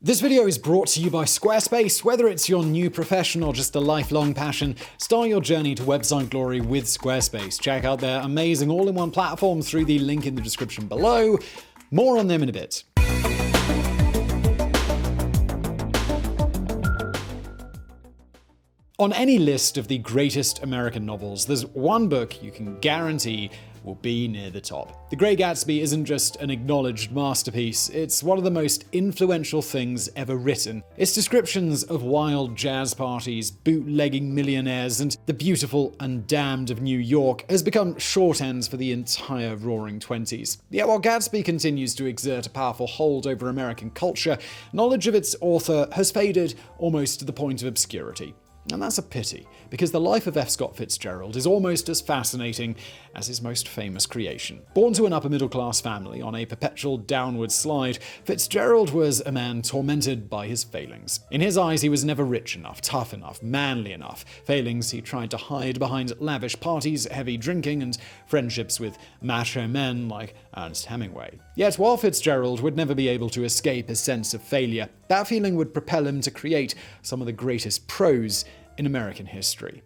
This video is brought to you by Squarespace. Whether it's your new profession or just a lifelong passion, start your journey to website glory with Squarespace. Check out their amazing all-in-one platform through the link in the description below. More on them in a bit. On any list of the greatest American novels, there's one book you can guarantee will be near the top. The Great Gatsby isn't just an acknowledged masterpiece, it's one of the most influential things ever written. Its descriptions of wild jazz parties, bootlegging millionaires, and the beautiful and damned of New York has become shorthands for the entire Roaring Twenties. Yet while Gatsby continues to exert a powerful hold over American culture, knowledge of its author has faded almost to the point of obscurity. And that's a pity, because the life of F. Scott Fitzgerald is almost as fascinating as his most famous creation. Born to an upper-middle-class family on a perpetual downward slide, Fitzgerald was a man tormented by his failings. In his eyes, he was never rich enough, tough enough, manly enough. Failings he tried to hide behind lavish parties, heavy drinking, and friendships with macho men like Ernest Hemingway. Yet while Fitzgerald would never be able to escape his sense of failure, that feeling would propel him to create some of the greatest prose in American history.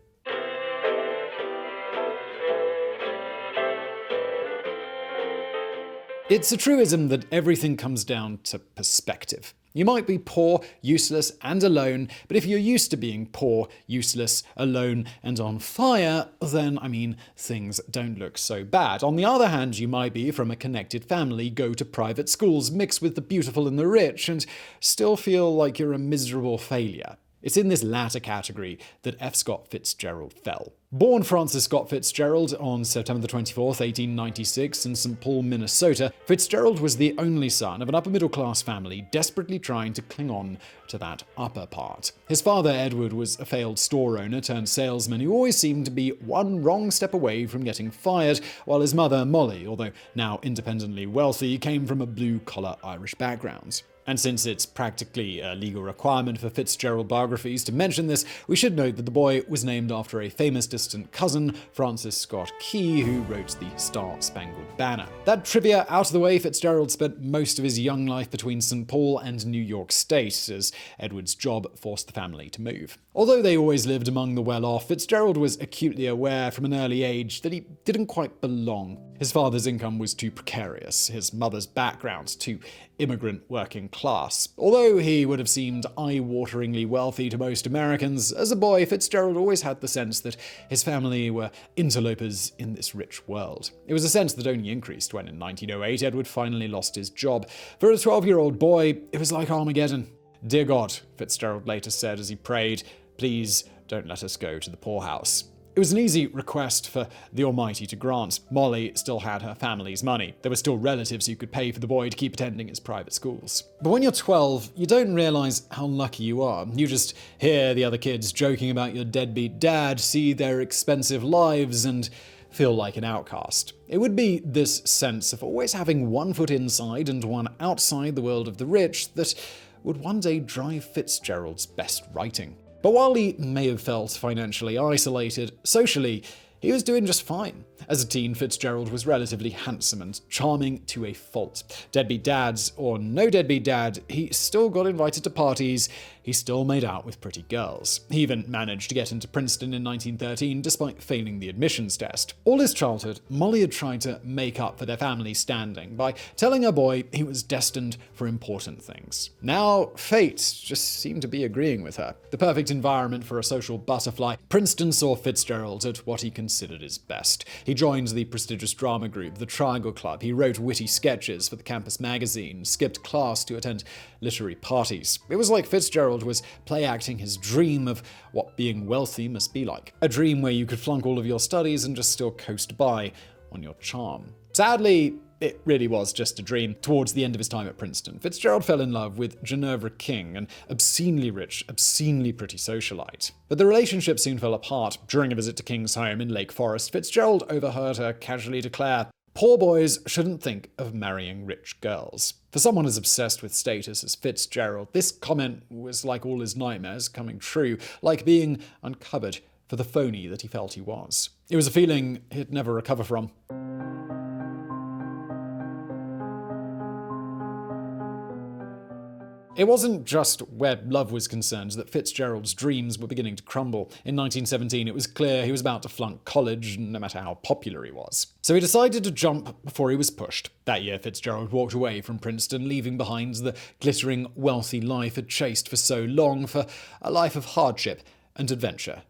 It's a truism that everything comes down to perspective. You might be poor, useless, and alone, but if you're used to being poor, useless, alone, and on fire, then, things don't look so bad. On the other hand, you might be from a connected family, go to private schools, mix with the beautiful and the rich, and still feel like you're a miserable failure. It's in this latter category that F. Scott Fitzgerald fell. Born Francis Scott Fitzgerald on September 24, 1896 in St. Paul, Minnesota, Fitzgerald was the only son of an upper-middle-class family desperately trying to cling on to that upper part. His father, Edward, was a failed store owner turned salesman who always seemed to be one wrong step away from getting fired, while his mother, Molly, although now independently wealthy, came from a blue-collar Irish background. And since it's practically a legal requirement for Fitzgerald biographies to mention this, we should note that the boy was named after a famous distant cousin, Francis Scott Key, who wrote the Star-Spangled Banner. That trivia out of the way, Fitzgerald spent most of his young life between St. Paul and New York State, as Edward's job forced the family to move. Although they always lived among the well-off, Fitzgerald was acutely aware from an early age that he didn't quite belong. His father's income was too precarious, his mother's background too immigrant working class. Although he would have seemed eye-wateringly wealthy to most Americans, as a boy, Fitzgerald always had the sense that his family were interlopers in this rich world. It was a sense that only increased when in 1908 Edward finally lost his job. For a 12-year-old boy, it was like Armageddon. "Dear God," Fitzgerald later said as he prayed, "please don't let us go to the poorhouse." It was an easy request for the Almighty to grant. Molly still had her family's money. There were still relatives who could pay for the boy to keep attending his private schools. But when you're 12, you don't realize how lucky you are. You just hear the other kids joking about your deadbeat dad, see their expensive lives, and feel like an outcast. It would be this sense of always having one foot inside and one outside the world of the rich that would one day drive Fitzgerald's best writing. But while he may have felt financially isolated, socially, he was doing just fine. As a teen, Fitzgerald was relatively handsome and charming to a fault. Deadbeat dads or no deadbeat dad, he still got invited to parties, he still made out with pretty girls. He even managed to get into Princeton in 1913 despite failing the admissions test. All his childhood, Molly had tried to make up for their family's standing by telling her boy he was destined for important things. Now, fate just seemed to be agreeing with her. The perfect environment for a social butterfly, Princeton saw Fitzgerald at what he considered his best. He joined the prestigious drama group, the Triangle Club. He wrote witty sketches for the campus magazine, skipped class to attend literary parties. It was like Fitzgerald was play-acting his dream of what being wealthy must be like. A dream where you could flunk all of your studies and just still coast by on your charm. Sadly, it really was just a dream. Towards the end of his time at Princeton, Fitzgerald fell in love with Ginevra King, an obscenely rich, obscenely pretty socialite. But the relationship soon fell apart. During a visit to King's home in Lake Forest, Fitzgerald overheard her casually declare, "Poor boys shouldn't think of marrying rich girls." For someone as obsessed with status as Fitzgerald, this comment was like all his nightmares coming true, like being uncovered for the phony that he felt he was. It was a feeling he'd never recover from. It wasn't just where love was concerned that Fitzgerald's dreams were beginning to crumble. In 1917, it was clear he was about to flunk college, no matter how popular he was. So he decided to jump before he was pushed. That year, Fitzgerald walked away from Princeton, leaving behind the glittering, wealthy life he'd chased for so long, for a life of hardship and adventure,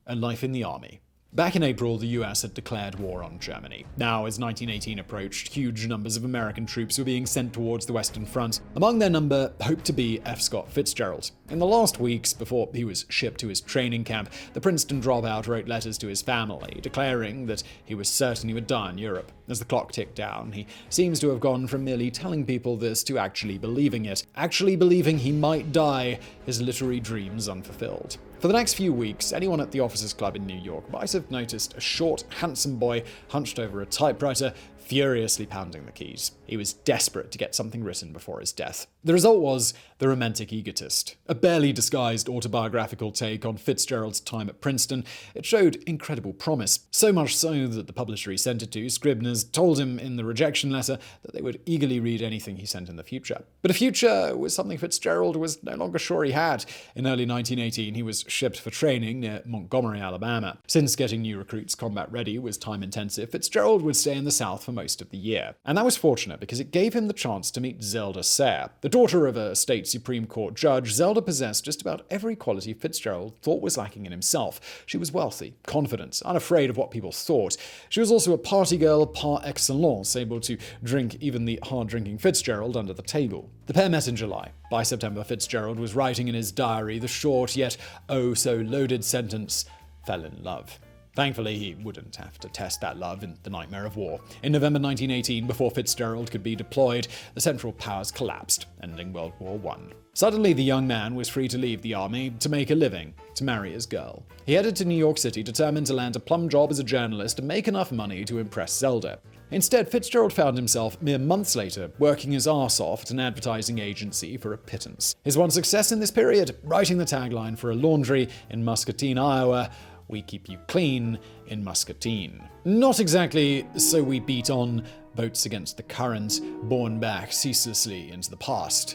a life in the army. Back in April, the US had declared war on Germany. Now, as 1918 approached, huge numbers of American troops were being sent towards the Western Front. Among their number hoped to be F. Scott Fitzgerald. In the last weeks before he was shipped to his training camp, the Princeton dropout wrote letters to his family, declaring that he was certain he would die in Europe. As the clock ticked down, he seems to have gone from merely telling people this to actually believing it. Actually believing he might die, his literary dreams unfulfilled. For the next few weeks, anyone at the Officers Club in New York might have noticed a short, handsome boy hunched over a typewriter, furiously pounding the keys. He was desperate to get something written before his death. The result was The Romantic Egotist, a barely disguised autobiographical take on Fitzgerald's time at Princeton. It showed incredible promise, so much so that the publisher he sent it to, Scribner's, told him in the rejection letter that they would eagerly read anything he sent in the future. But a future was something Fitzgerald was no longer sure he had. In early 1918, he was shipped for training near Montgomery, Alabama. Since getting new recruits combat ready was time-intensive, Fitzgerald would stay in the South for most of the year. And that was fortunate because it gave him the chance to meet Zelda Sayre. The daughter of a state Supreme Court judge, Zelda possessed just about every quality Fitzgerald thought was lacking in himself. She was wealthy, confident, unafraid of what people thought. She was also a party girl par excellence, able to drink even the hard-drinking Fitzgerald under the table. The pair met in July. By September, Fitzgerald was writing in his diary the short yet oh-so-loaded sentence, "fell in love." Thankfully, he wouldn't have to test that love in the nightmare of war. In November 1918, before Fitzgerald could be deployed, the Central Powers collapsed, ending World War I. Suddenly, the young man was free to leave the army, to make a living, to marry his girl. He headed to New York City, determined to land a plum job as a journalist and make enough money to impress Zelda. Instead, Fitzgerald found himself, mere months later, working his arse off at an advertising agency for a pittance. His one success in this period, writing the tagline for a laundry in Muscatine, Iowa, "We keep you clean in Muscatine." Not exactly "so we beat on, boats against the current, borne back ceaselessly into the past,"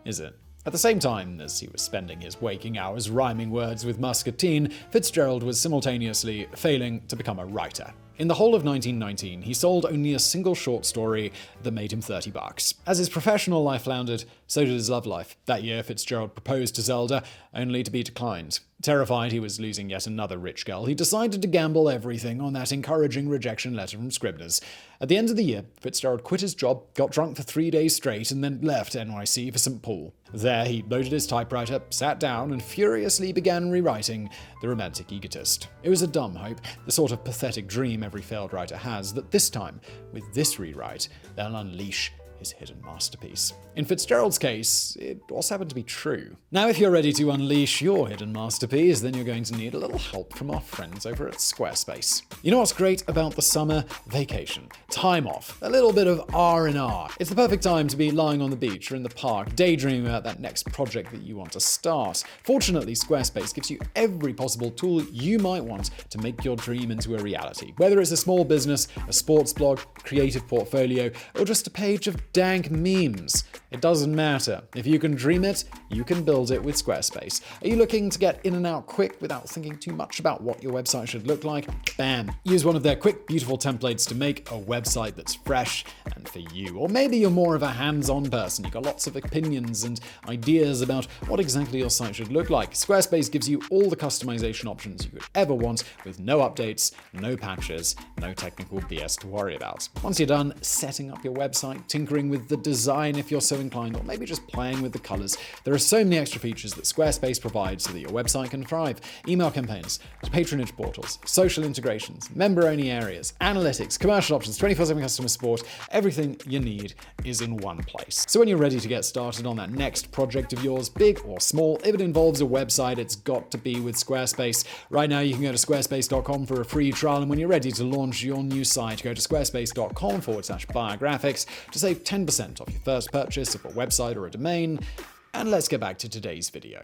is it? At the same time as he was spending his waking hours rhyming words with Muscatine, Fitzgerald was simultaneously failing to become a writer. In the whole of 1919, he sold only a single short story that made him $30. As his professional life floundered, so did his love life. That year, Fitzgerald proposed to Zelda, only to be declined. Terrified he was losing yet another rich girl, he decided to gamble everything on that encouraging rejection letter from Scribner's. At the end of the year, Fitzgerald quit his job, got drunk for 3 days straight, and then left NYC for St. Paul. There, he loaded his typewriter, sat down, and furiously began rewriting The Romantic Egotist. It was a dumb hope, the sort of pathetic dream every failed writer has, that this time, with this rewrite, they'll unleash his hidden masterpiece. In Fitzgerald's case, it also happened to be true. Now, if you're ready to unleash your hidden masterpiece, then you're going to need a little help from our friends over at Squarespace. You know what's great about the summer vacation? Time off. A little bit of R&R. It's the perfect time to be lying on the beach or in the park, daydreaming about that next project that you want to start. Fortunately, Squarespace gives you every possible tool you might want to make your dream into a reality. Whether it's a small business, a sports blog, creative portfolio, or just a page of dank memes. It doesn't matter. If you can dream it, you can build it with Squarespace. Are you looking to get in and out quick without thinking too much about what your website should look like? Bam! Use one of their quick, beautiful templates to make a website that's fresh and for you. Or maybe you're more of a hands-on person. You've got lots of opinions and ideas about what exactly your site should look like. Squarespace gives you all the customization options you could ever want with no updates, no patches, no technical BS to worry about. Once you're done setting up your website, tinkering with the design if you're so inclined, or maybe just playing with the colors, there are so many extra features that Squarespace provides so that your website can thrive. Email campaigns, patronage portals, social integrations, member-only areas, analytics, commercial options, 24/7 customer support, everything you need is in one place. So when you're ready to get started on that next project of yours, big or small, if it involves a website, it's got to be with Squarespace. Right now, you can go to squarespace.com for a free trial, and when you're ready to launch your new site, go to squarespace.com/biographics to save 10% off your first purchase of a website or a domain. And let's get back to today's video.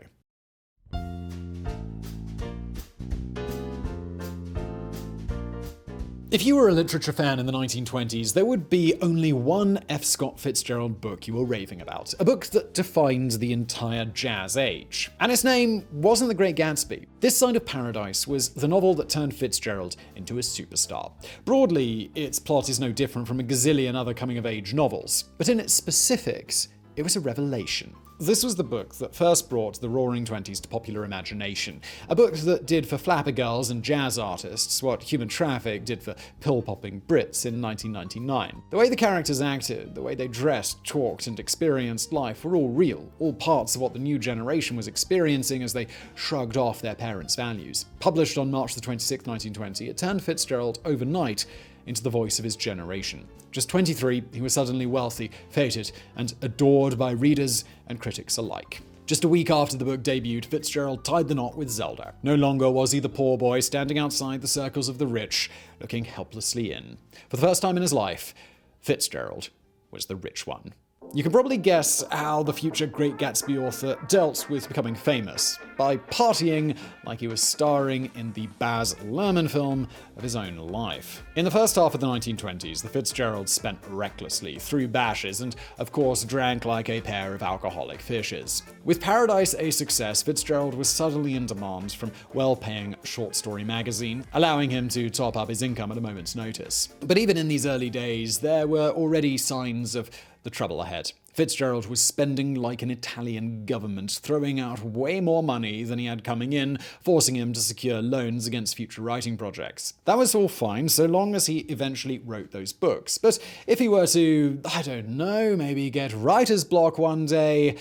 If you were a literature fan in the 1920s, there would be only one F. Scott Fitzgerald book you were raving about, a book that defined the entire jazz age. And its name wasn't The Great Gatsby. This Side of Paradise was the novel that turned Fitzgerald into a superstar. Broadly, its plot is no different from a gazillion other coming-of-age novels, but in its specifics, it was a revelation. This was the book that first brought the Roaring Twenties to popular imagination. A book that did for flapper girls and jazz artists what Human Traffic did for pill-popping Brits in 1999. The way the characters acted, the way they dressed, talked, and experienced life were all real, all parts of what the new generation was experiencing as they shrugged off their parents' values. Published on March 26, 1920, it turned Fitzgerald overnight into the voice of his generation. Just 23, he was suddenly wealthy, feted, and adored by readers and critics alike. Just a week after the book debuted, Fitzgerald tied the knot with Zelda. No longer was he the poor boy standing outside the circles of the rich, looking helplessly in. For the first time in his life, Fitzgerald was the rich one. You can probably guess how the future Great Gatsby author dealt with becoming famous, by partying like he was starring in the Baz Luhrmann film of his own life. In the first half of the 1920s, the Fitzgeralds spent recklessly, threw bashes, and of course drank like a pair of alcoholic fishes. With Paradise a success, Fitzgerald was suddenly in demand from well-paying short story magazine, allowing him to top up his income at a moment's notice. But even in these early days, there were already signs of the trouble ahead. Fitzgerald was spending like an Italian government, throwing out way more money than he had coming in, forcing him to secure loans against future writing projects. That was all fine, so long as he eventually wrote those books. But if he were to, I don't know, maybe get writer's block one day,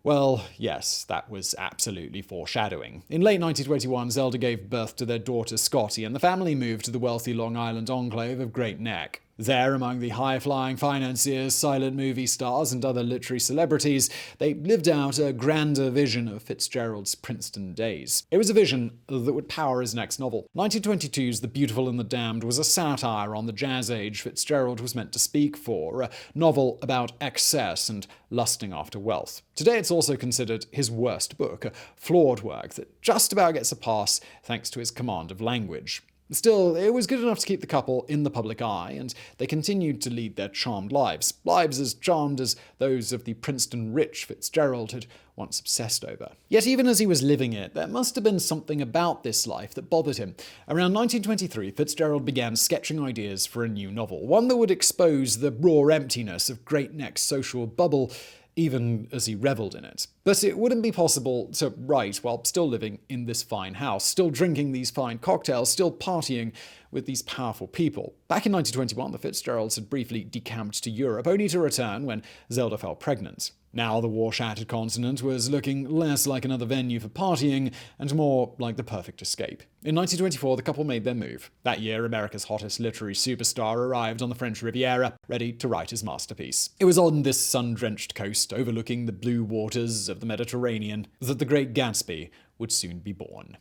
well, yes, that was absolutely foreshadowing. In late 1921, Zelda gave birth to their daughter Scottie, and the family moved to the wealthy Long Island enclave of Great Neck. There, among the high-flying financiers, silent movie stars, and other literary celebrities, they lived out a grander vision of Fitzgerald's Princeton days. It was a vision that would power his next novel. 1922's The Beautiful and the Damned was a satire on the jazz age Fitzgerald was meant to speak for, a novel about excess and lusting after wealth. Today it's also considered his worst book, a flawed work that just about gets a pass thanks to his command of language. Still, it was good enough to keep the couple in the public eye, and they continued to lead their charmed lives. Lives as charmed as those of the Princeton rich Fitzgerald had once obsessed over. Yet even as he was living it, there must have been something about this life that bothered him. Around 1923, Fitzgerald began sketching ideas for a new novel, one that would expose the raw emptiness of Great Neck's social bubble, even as he reveled in it. But it wouldn't be possible to write while still living in this fine house, still drinking these fine cocktails, still partying with these powerful people. Back in 1921, the Fitzgeralds had briefly decamped to Europe, only to return when Zelda fell pregnant. Now the war-shattered continent was looking less like another venue for partying and more like the perfect escape. In 1924, the couple made their move. That year, America's hottest literary superstar arrived on the French Riviera, ready to write his masterpiece. It was on this sun-drenched coast, overlooking the blue waters of the Mediterranean, that The Great Gatsby would soon be born.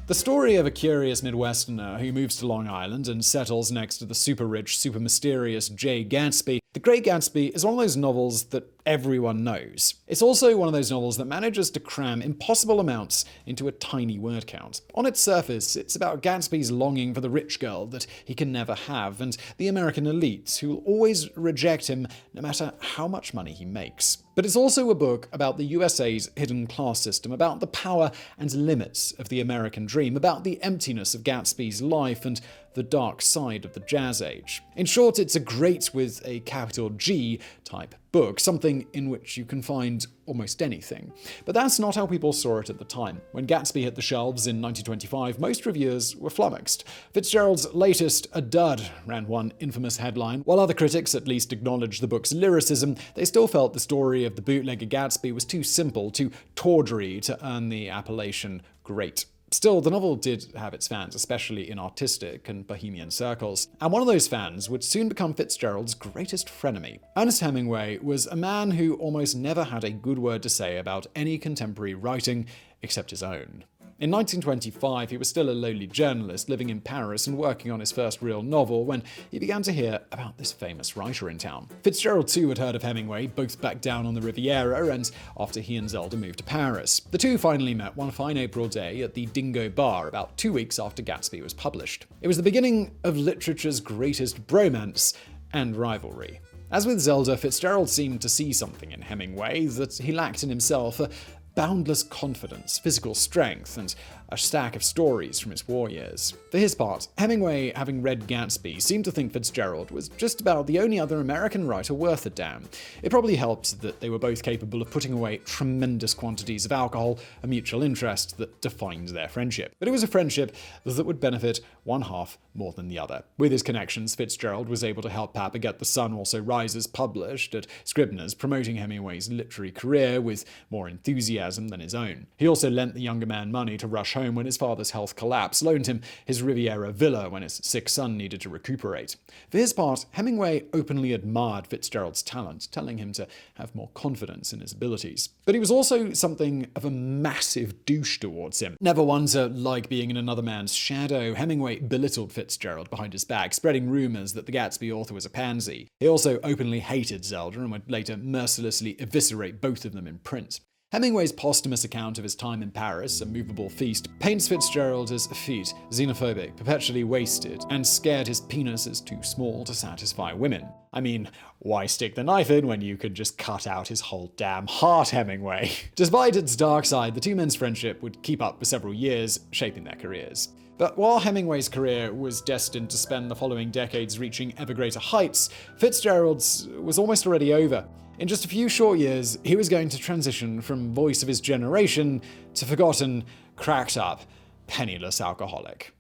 The story of a curious Midwesterner who moves to Long Island and settles next to the super-rich, super-mysterious J. Gatsby. The Great Gatsby is one of those novels that everyone knows. It's also one of those novels that manages to cram impossible amounts into a tiny word count. On its surface, it's about Gatsby's longing for the rich girl that he can never have, and the American elites who will always reject him no matter how much money he makes. But it's also a book about the USA's hidden class system, about the power and limits of the American dream, about the emptiness of Gatsby's life and the dark side of the jazz age. In short, it's a great with a capital G type book, something in which you can find almost anything. But that's not how people saw it at the time. When Gatsby hit the shelves in 1925, most reviewers were flummoxed. Fitzgerald's latest, a dud, ran one infamous headline. While other critics at least acknowledged the book's lyricism, they still felt the story of the bootlegger Gatsby was too simple, too tawdry to earn the appellation great. Still, the novel did have its fans, especially in artistic and bohemian circles. And one of those fans would soon become Fitzgerald's greatest frenemy. Ernest Hemingway was a man who almost never had a good word to say about any contemporary writing except his own. In 1925, he was still a lowly journalist living in Paris and working on his first real novel when he began to hear about this famous writer in town. Fitzgerald too had heard of Hemingway, both back down on the Riviera and after he and Zelda moved to Paris. The two finally met one fine April day at the Dingo Bar about 2 weeks after Gatsby was published. It was the beginning of literature's greatest bromance and rivalry. As with Zelda, Fitzgerald seemed to see something in Hemingway that he lacked in himself, a boundless confidence, physical strength, and a stack of stories from his war years. For his part, Hemingway, having read Gatsby, seemed to think Fitzgerald was just about the only other American writer worth a damn. It probably helped that they were both capable of putting away tremendous quantities of alcohol, a mutual interest that defined their friendship. But it was a friendship that would benefit one half more than the other. With his connections, Fitzgerald was able to help Papa get The Sun Also Rises published at Scribner's, promoting Hemingway's literary career with more enthusiasm than his own. He also lent the younger man money to rush home when his father's health collapsed, loaned him his Riviera villa when his sick son needed to recuperate. For his part, Hemingway openly admired Fitzgerald's talent, telling him to have more confidence in his abilities. But he was also something of a massive douche towards him. Never one to like being in another man's shadow, Hemingway belittled Fitzgerald behind his back, spreading rumors that the Gatsby author was a pansy. He also openly hated Zelda and would later mercilessly eviscerate both of them in print. Hemingway's posthumous account of his time in Paris, A Movable Feast, paints Fitzgerald as effete, xenophobic, perpetually wasted, and scared his penis as too small to satisfy women. I mean, why stick the knife in when you could just cut out his whole damn heart, Hemingway? Despite its dark side, the two men's friendship would keep up for several years, shaping their careers. But while Hemingway's career was destined to spend the following decades reaching ever greater heights, Fitzgerald's was almost already over. In just a few short years, he was going to transition from voice of his generation to forgotten, cracked up, penniless alcoholic.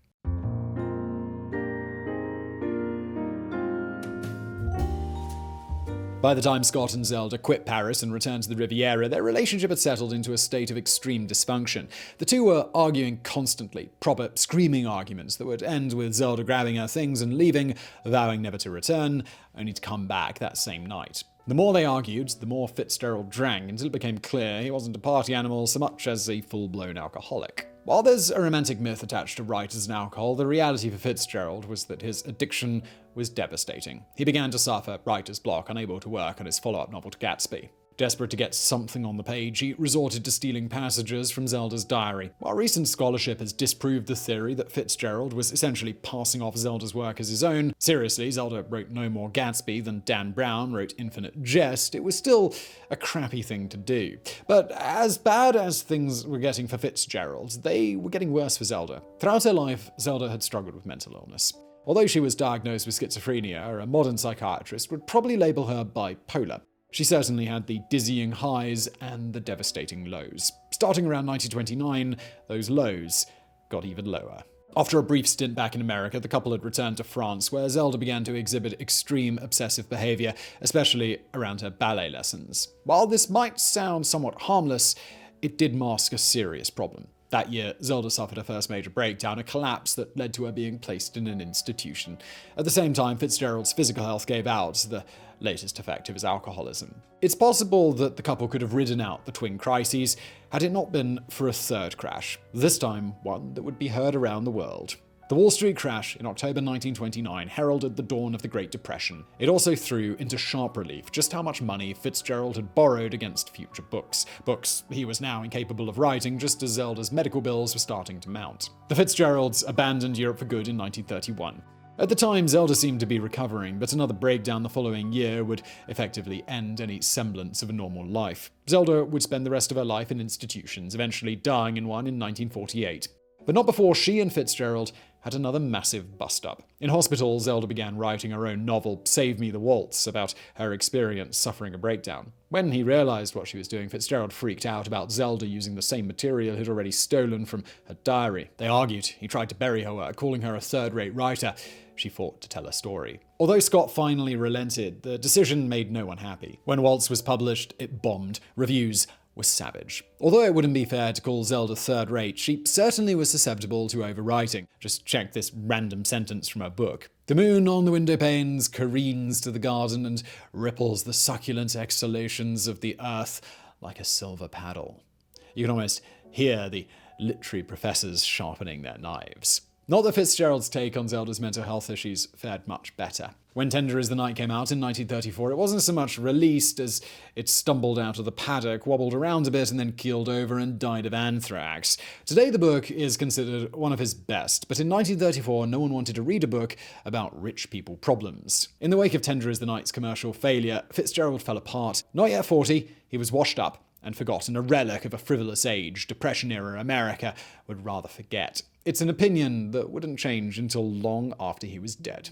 By the time Scott and Zelda quit Paris and returned to the Riviera, their relationship had settled into a state of extreme dysfunction. The two were arguing constantly, proper screaming arguments that would end with Zelda grabbing her things and leaving, vowing never to return, only to come back that same night. The more they argued, the more Fitzgerald drank, until it became clear he wasn't a party animal so much as a full-blown alcoholic. While there's a romantic myth attached to writers and alcohol, the reality for Fitzgerald was that his addiction was devastating. He began to suffer writer's block, unable to work on his follow-up novel to Gatsby. Desperate to get something on the page, he resorted to stealing passages from Zelda's diary. While recent scholarship has disproved the theory that Fitzgerald was essentially passing off Zelda's work as his own, seriously, Zelda wrote no more Gatsby than Dan Brown wrote Infinite Jest, it was still a crappy thing to do. But as bad as things were getting for Fitzgerald, they were getting worse for Zelda. Throughout her life, Zelda had struggled with mental illness. Although she was diagnosed with schizophrenia, a modern psychiatrist would probably label her bipolar. She certainly had the dizzying highs and the devastating lows. Starting around 1929, those lows got even lower. After a brief stint back in America, the couple had returned to France, where Zelda began to exhibit extreme obsessive behavior, especially around her ballet lessons. While this might sound somewhat harmless, it did mask a serious problem. That year, Zelda suffered her first major breakdown, a collapse that led to her being placed in an institution. At the same time, Fitzgerald's physical health gave out, the latest effect of his alcoholism. It's possible that the couple could have ridden out the twin crises had it not been for a third crash, this time one that would be heard around the world. The Wall Street crash in October 1929 heralded the dawn of the Great Depression. It also threw into sharp relief just how much money Fitzgerald had borrowed against future books. Books he was now incapable of writing, just as Zelda's medical bills were starting to mount. The Fitzgeralds abandoned Europe for good in 1931. At the time, Zelda seemed to be recovering, but another breakdown the following year would effectively end any semblance of a normal life. Zelda would spend the rest of her life in institutions, eventually dying in one in 1948. But not before she and Fitzgerald had another massive bust-up. In hospital, Zelda began writing her own novel, Me the Waltz, about her experience suffering a breakdown. When he realized what she was doing, Fitzgerald freaked out about Zelda using the same material he'd already stolen from her diary. They argued. He tried to bury her work, calling her a third-rate writer. She fought to tell her story. Although Scott finally relented, the decision made no one happy. When Waltz was published, it bombed. Reviews was savage. Although it wouldn't be fair to call Zelda third-rate, she certainly was susceptible to overwriting. Just check this random sentence from her book. The moon on the window panes careens to the garden and ripples the succulent exhalations of the earth like a silver paddle. You can almost hear the literary professors sharpening their knives. Not that Fitzgerald's take on Zelda's mental health issues fared much better. When Tender as the Night came out in 1934, it wasn't so much released as it stumbled out of the paddock, wobbled around a bit, and then keeled over and died of anthrax. Today the book is considered one of his best, but in 1934 no one wanted to read a book about rich people problems. In the wake of Tender as the Night's commercial failure, Fitzgerald fell apart. Not yet 40, he was washed up and forgotten, a relic of a frivolous age Depression-era America would rather forget. It's an opinion that wouldn't change until long after he was dead.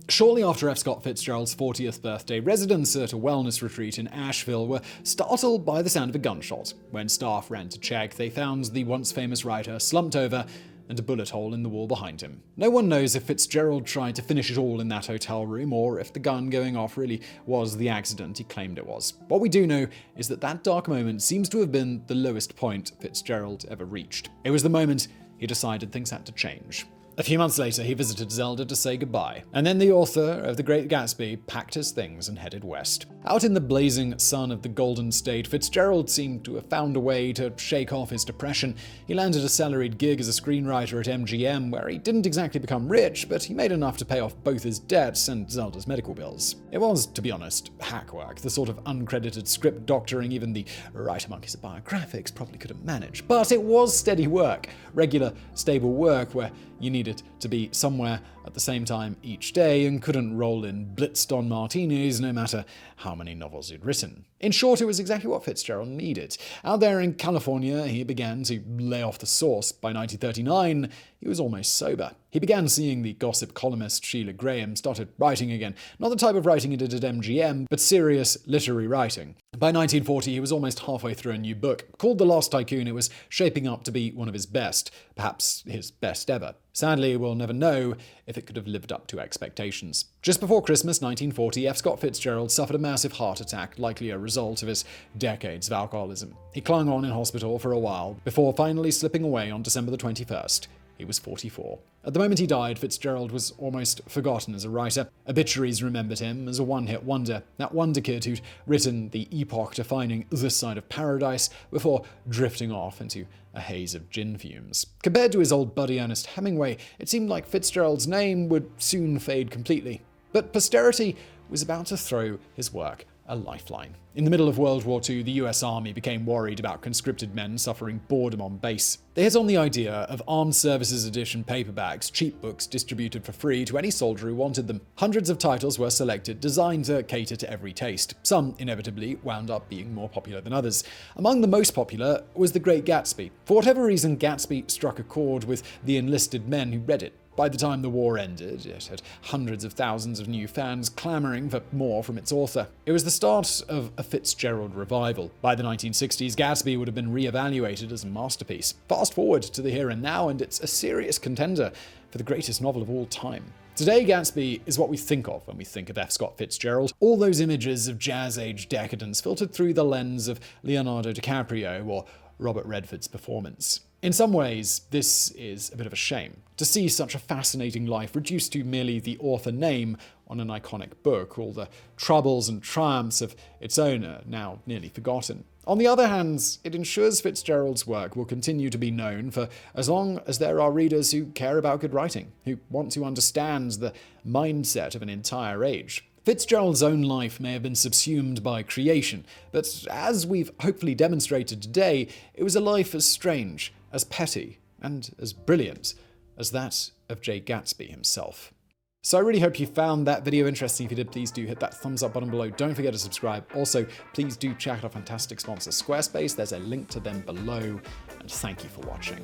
Shortly after F. Scott Fitzgerald's 40th birthday, residents at a wellness retreat in Asheville were startled by the sound of a gunshot. When staff ran to check, they found the once famous writer slumped over and a bullet hole in the wall behind him. No one knows if Fitzgerald tried to finish it all in that hotel room or if the gun going off really was the accident he claimed it was. What we do know is that that dark moment seems to have been the lowest point Fitzgerald ever reached. It was the moment he decided things had to change. A few months later, he visited Zelda to say goodbye, and then the author of The Great Gatsby packed his things and headed west. Out in the blazing sun of the Golden State, Fitzgerald seemed to have found a way to shake off his depression. He landed a salaried gig as a screenwriter at MGM, where he didn't exactly become rich, but he made enough to pay off both his debts and Zelda's medical bills. It was, to be honest, hack work, the sort of uncredited script doctoring even the writer monkeys at Biographics probably couldn't manage. But it was steady work, regular, stable work where you needed to be somewhere at the same time each day and couldn't roll in blitzed-on martinis no matter how many novels you'd written. In short, it was exactly what Fitzgerald needed. Out there in California, he began to lay off the sauce. By 1939, he was almost sober. He began seeing the gossip columnist Sheilah Graham, started writing again. Not the type of writing he did at MGM, but serious literary writing. By 1940, he was almost halfway through a new book. Called The Last Tycoon, it was shaping up to be one of his best, perhaps his best ever. Sadly, we'll never know if it could have lived up to expectations. Just before Christmas 1940, F. Scott Fitzgerald suffered a massive heart attack, likely a result of his decades of alcoholism. He clung on in hospital for a while, before finally slipping away on December the 21st. He was 44. At the moment he died, Fitzgerald was almost forgotten as a writer. Obituaries remembered him as a one-hit wonder, that wonder kid who'd written the epoch-defining This Side of Paradise before drifting off into a haze of gin fumes. Compared to his old buddy Ernest Hemingway, it seemed like Fitzgerald's name would soon fade completely. But posterity was about to throw his work a lifeline. In the middle of World War II, the US Army became worried about conscripted men suffering boredom on base. They hit on the idea of Armed Services Edition paperbacks, cheap books distributed for free to any soldier who wanted them. Hundreds of titles were selected, designed to cater to every taste. Some, inevitably, wound up being more popular than others. Among the most popular was The Great Gatsby. For whatever reason, Gatsby struck a chord with the enlisted men who read it. By the time the war ended, it had hundreds of thousands of new fans clamoring for more from its author. It was the start of a Fitzgerald revival. By the 1960s, Gatsby would have been re-evaluated as a masterpiece. Fast forward to the here and now, and it's a serious contender for the greatest novel of all time. Today, Gatsby is what we think of when we think of F. Scott Fitzgerald. All those images of jazz-age decadence filtered through the lens of Leonardo DiCaprio or Robert Redford's performance. In some ways, this is a bit of a shame. To see such a fascinating life reduced to merely the author name on an iconic book, all the troubles and triumphs of its owner now nearly forgotten. On the other hand, it ensures Fitzgerald's work will continue to be known for as long as there are readers who care about good writing, who want to understand the mindset of an entire age. Fitzgerald's own life may have been subsumed by creation, but as we've hopefully demonstrated today, it was a life as strange, as petty, and as brilliant as that of J. Gatsby himself. So I really hope you found that video interesting. If you did, please do hit that thumbs up button below. Don't forget to subscribe. Also, please do check out our fantastic sponsor, Squarespace. There's a link to them below. And thank you for watching.